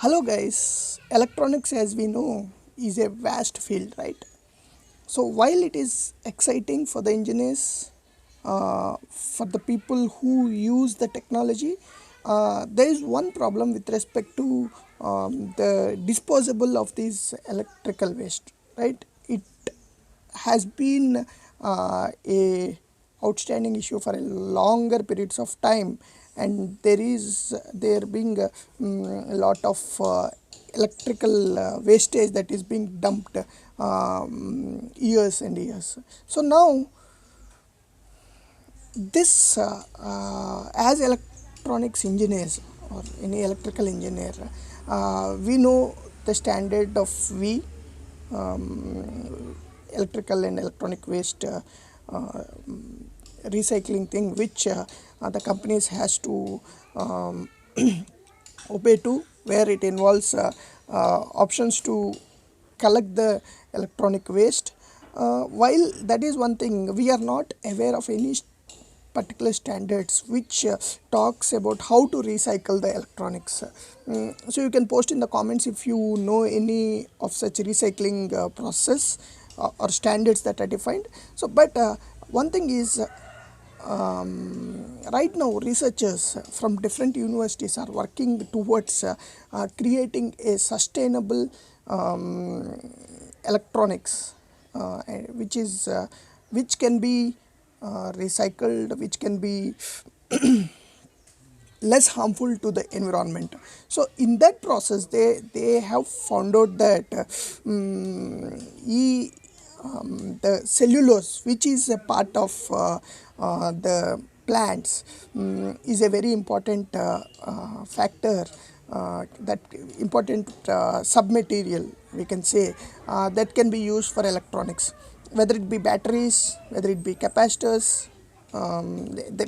Hello guys, electronics as we know is a vast field, right? So while it is exciting for the engineers, for the people who use the technology, there is one problem with respect to the disposable of these electrical waste, right? It has been a outstanding issue for a longer periods of time, and there being a lot of electrical wastage that is being dumped years and years. So now this as electronics engineers or any electrical engineer, we know the standard of V, electrical and electronic waste uh, recycling thing, which the companies has to um, obey to, where it involves options to collect the electronic waste. While that is one thing, we are not aware of any particular standards which talks about how to recycle the electronics. So you can post in the comments if you know any of such recycling process or standards that are defined. So but one thing is, right now researchers from different universities are working towards creating a sustainable electronics, which can be recycled, which can be less harmful to the environment. So in that process they have found out that the cellulose, which is a part of the plants, is a very important factor, that important submaterial, we can say, that can be used for electronics, whether it be batteries, whether it be capacitors,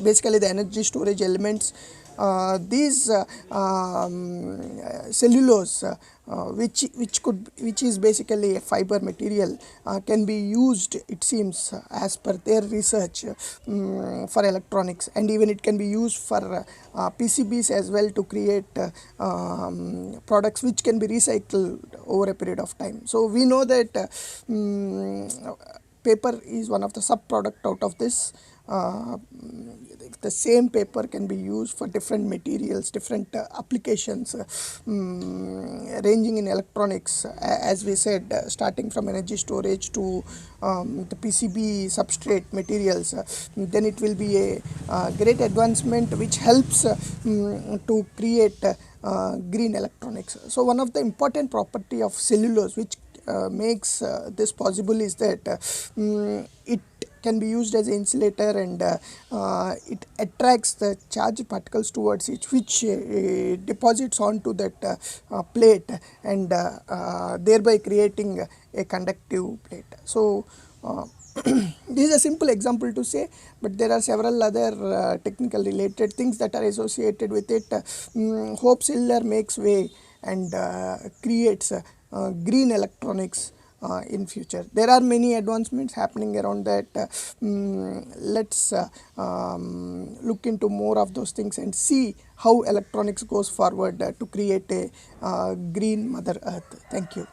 basically the energy storage elements. These cellulose, which is basically a fiber material, can be used, it seems, as per their research, for electronics, and even it can be used for PCBs as well, to create products which can be recycled over a period of time. So we know that paper is one of the sub product out of this. The same paper can be used for different materials, different applications, ranging in electronics, as we said, starting from energy storage to the PCB substrate materials. Then it will be a great advancement which helps to create green electronics. So one of the important property of cellulose which makes this possible is that it can be used as an insulator, and it attracts the charged particles towards it, which deposits onto that plate, and thereby creating a conductive plate. So this is a simple example to say, but there are several other technical related things that are associated with it. Hope Siller makes way and creates green electronics in future. There are many advancements happening around that. Let's look into more of those things and see how electronics goes forward to create a green Mother Earth. Thank you.